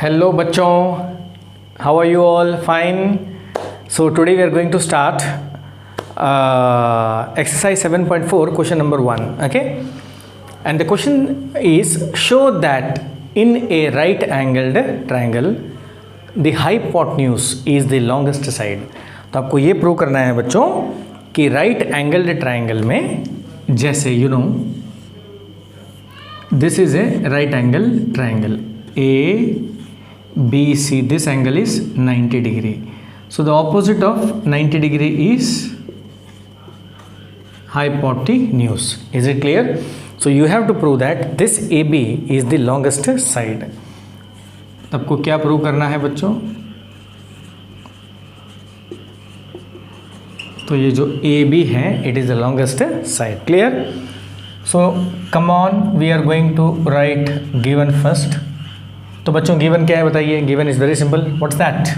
Hello bachon, how are you all? Fine. So today we are going to start exercise 7.4 question number 1. Okay, and the question is, show that in a right angled triangle the hypotenuse is the longest side. तो आपको ये prove करना है बच्चों कि right angled triangle में, जैसे you know this is a right angle triangle A B C, this angle is 90 degree. So the opposite of 90 degree is hypotenuse. Is it clear? So you have to prove that this AB is the longest side. आपको क्या prove करना है बच्चों? तो ये जो AB है, it is the longest side. Clear? So come on, we are going to write given first. तो बच्चों given क्या है बताइए? Given is very simple. What's that?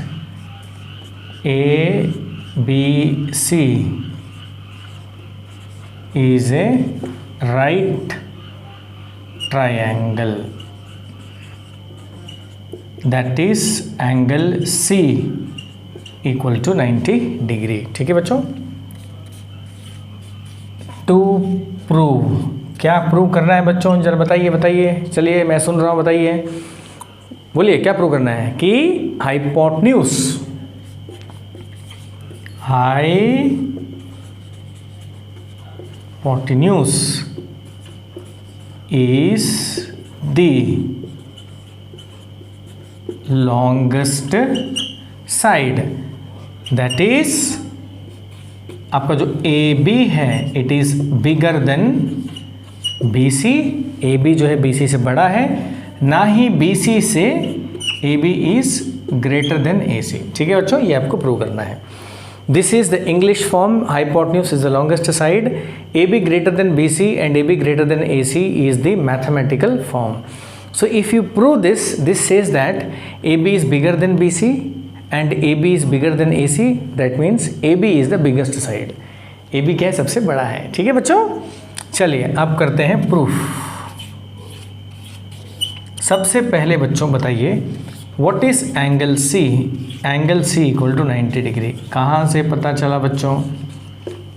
A B C is a right triangle. That is angle C equal to 90 degree. ठीक है बच्चों? To prove, क्या prove करना है बच्चों? जरा बताइए. चलिए मैं सुन रहा हूँ, बताइए, बोलिए क्या प्रूव करना है? कि hypotenuse is the longest side. That is, आपका जो AB है it is bigger than BC. AB जो है BC से बड़ा है, ना ही BC से AB is greater than AC. ठीक है बच्चों, ये आपको प्रूव करना है. This is the English form. Hypotenuse is the longest side. AB greater than BC and AB greater than AC is the mathematical form. So if you prove this, this says that AB is bigger than BC and AB is bigger than AC. That means AB is the biggest side. AB क्या है? सबसे बड़ा है. ठीक है बच्चों, चलिए अब करते हैं प्रूफ. सबसे पहले बच्चों बताइए, what is angle C? Angle C equal to 90 degree. कहाँ से पता चला बच्चों?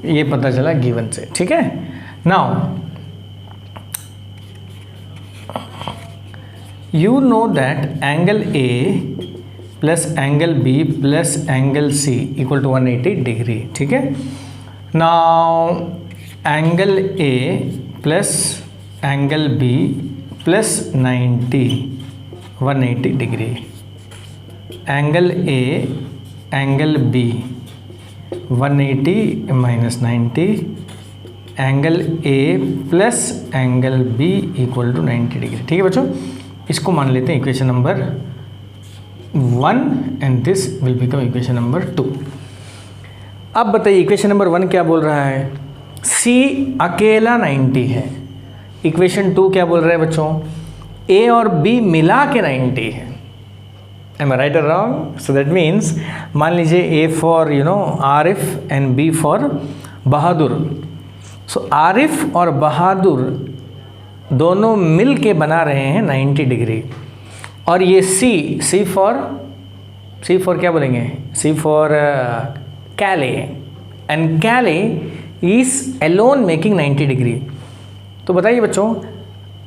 ये पता चला गिवन से. ठीक है. Now you know that angle A plus angle B plus angle C equal to 180 degree. ठीक है. Now angle A plus angle B plus 180 degree. Angle A angle B 180 minus 90, angle A plus angle B equal to 90 degree. ठीक है बच्चों, इसको मान लेते हैं equation number 1 and this will become equation number 2. अब बताइए इक्वेशन नंबर 1 क्या बोल रहा है? C अकेला 90 है. इक्वेशन 2 क्या बोल रहा है बच्चों? A और B मिला के 90 है. Am I right or wrong? So that means, मान लीजिए A for Arif and B for Bahadur. So Arif और बहादुर दोनों मिल के बना रहे हैं 90 डिग्री. और ये C for क्या बोलेंगे? C for कैले, एंड कैले इज एलोन मेकिंग 90 डिग्री. तो बताइए बच्चों,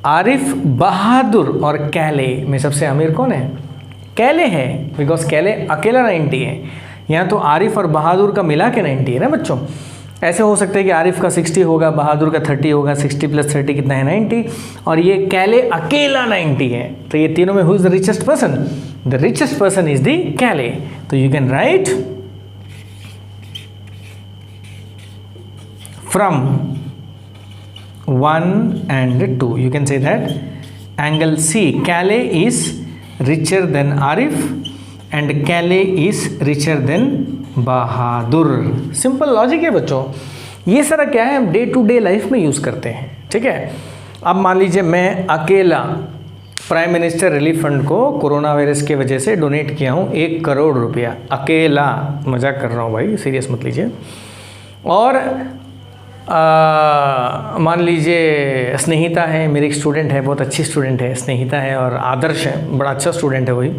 आरिफ, बहादुर और कैले में सबसे अमीर कौन है? कैले है, बिकॉज कैले अकेला 90 है. यहाँ तो आरिफ और बहादुर का मिला के 90 है ना बच्चों. ऐसे हो सकता है कि आरिफ का 60 होगा, बहादुर का 30 होगा. 60 प्लस 30 कितना है? 90. और ये कैले अकेला 90 है. तो ये तीनों में who is the richest person? The richest person is the कैले. तो you can write from 1 and 2, you can say that angle C, Kale is richer than Arif and Kale is richer than Bahadur. Simple logic है बच्चों. ये सारा क्या है, हम day to day life में यूज़ करते हैं. ठीक है. अब मान लीजिए मैं अकेला प्राइम मिनिस्टर रिलीफ फंड को कोरोना वायरस की वजह से डोनेट किया हूँ 1 करोड़ रुपया. अकेला, मजाक कर रहा हूँ भाई, सीरियस मत लीजिए. और मान लीजिए स्नेहिता है, मेरी एक स्टूडेंट है, बहुत अच्छी स्टूडेंट है, स्नेहिता है, और आदर्श है, बड़ा अच्छा स्टूडेंट है वही।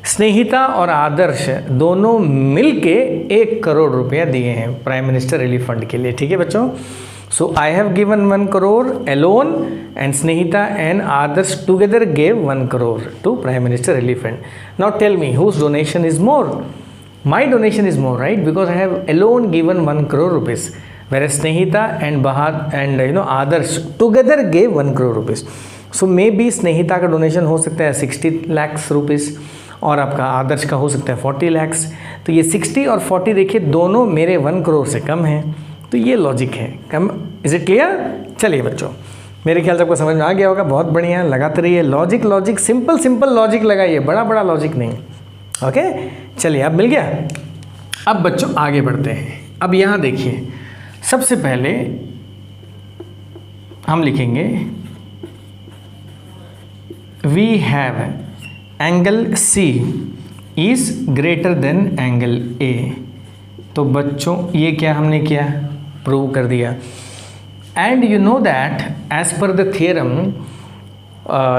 स्नेहिता और आदर्श दोनों मिलके 1 करोड़ रुपया दिए हैं प्राइम मिनिस्टर रिलीफ फंड के लिए। ठीक है बच्चों, so I have given 1 crore alone and Snehitha and Adarsh together gave 1 crore to prime minister relief fund. Now tell me whose donation is more? My donation is more, right? Because I have alone given 1 crore rupees, whereas Snehita and Adarsh together gave 1 crore rupees. So maybe Snehita का donation हो सकता है 60 lakhs rupees और आपका आदर्श का हो सकता है 40 lakhs। तो ये 60 और 40 देखिए दोनों मेरे 1 करोड़ से कम हैं, तो ये लॉजिक है कम। Is it clear? चलिए बच्चों, मेरे ख्याल से आपको समझ में आ गया होगा, बहुत बढ़िया। लगाते रहिए लॉजिक, सिंपल लॉजिक लगाइए, बड़ा लॉजिक नहीं। ओके चलिए, अब मिल गया। अब बच्चों आगे बढ़ते हैं। अब यहाँ देखिए, सबसे पहले हम लिखेंगे we have angle C is greater than angle A. तो बच्चों ये क्या हमने किया? प्रूव कर दिया। And you know that as per the theorem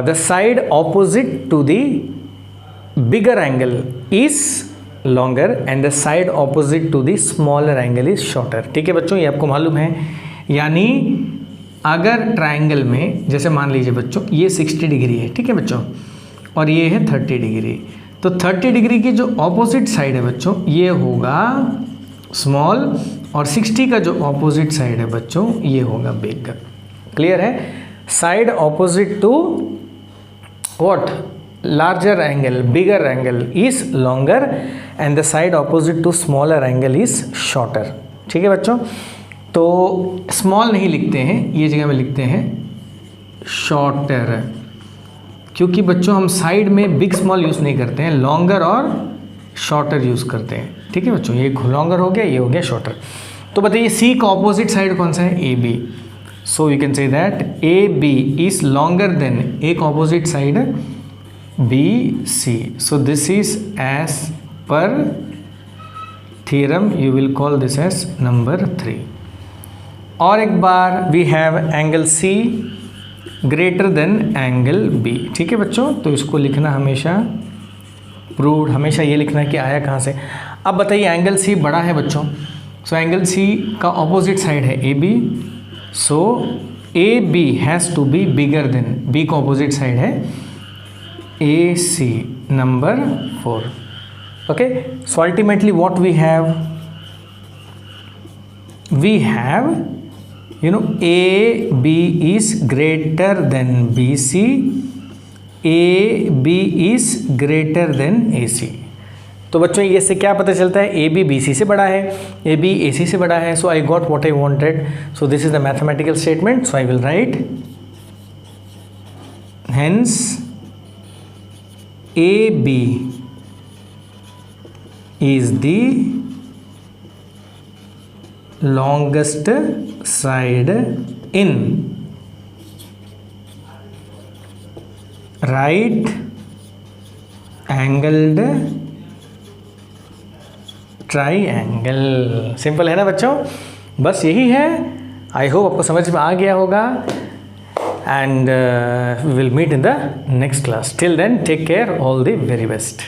the side opposite to the bigger angle is longer and the side opposite to the smaller angle is shorter। ठीक है बच्चों, ये आपको मालूम है। यानी अगर ट्रायंगल में जैसे मान लीजिए बच्चों ये 60 डिग्री है, ठीक है बच्चों, और ये है 30 डिग्री, तो 30 डिग्री की जो ऑपोजिट साइड है बच्चों ये होगा स्मॉल, और 60 का जो ऑपोजिट साइड है बच्चों ये होगा बिग। क्लियर है? Side opposite to what? larger angle, bigger angle is longer and the side opposite to smaller angle is shorter। ठीक है बच्चों, तो small नहीं लिखते हैं, ये जगह में लिखते हैं shorter, क्योंकि बच्चों हम साइड में big small यूज़ नहीं करते हैं, longer और shorter यूज़ करते हैं। ठीक है बच्चों, ये longer हो गया, ये हो गया shorter। तो बताइए C का ऑपोजिट साइड कौन सा है? AB। So you can say that AB is longer than एक opposite side BC। So this is as per theorem, you will call this as number 3। और एक बार we have angle C greater than angle B। ठीक है बच्चों, तो इसको लिखना हमेशा प्रूव्ड, हमेशा ये लिखना कि आया कहाँ से। अब बताइए एंगल C बड़ा है बच्चों, सो एंगल C का ऑपोजिट साइड है AB, so AB has to be bigger than, B का ऑपोजिट साइड है AC, number 4। okay, so ultimately what we have AB is greater than BC, AB is greater than AC। तो बच्चों ये से क्या पता चलता है? AB BC से बड़ा है, AB AC से बड़ा है। So I got what I wanted, so this is the mathematical statement. So I will write hence AB is the longest side in right angled triangle। Simple है ना बच्चों, बस यही है। आई होप आपको समझ में आ गया होगा। and we will meet in the next class. Till then, take care, all the very best.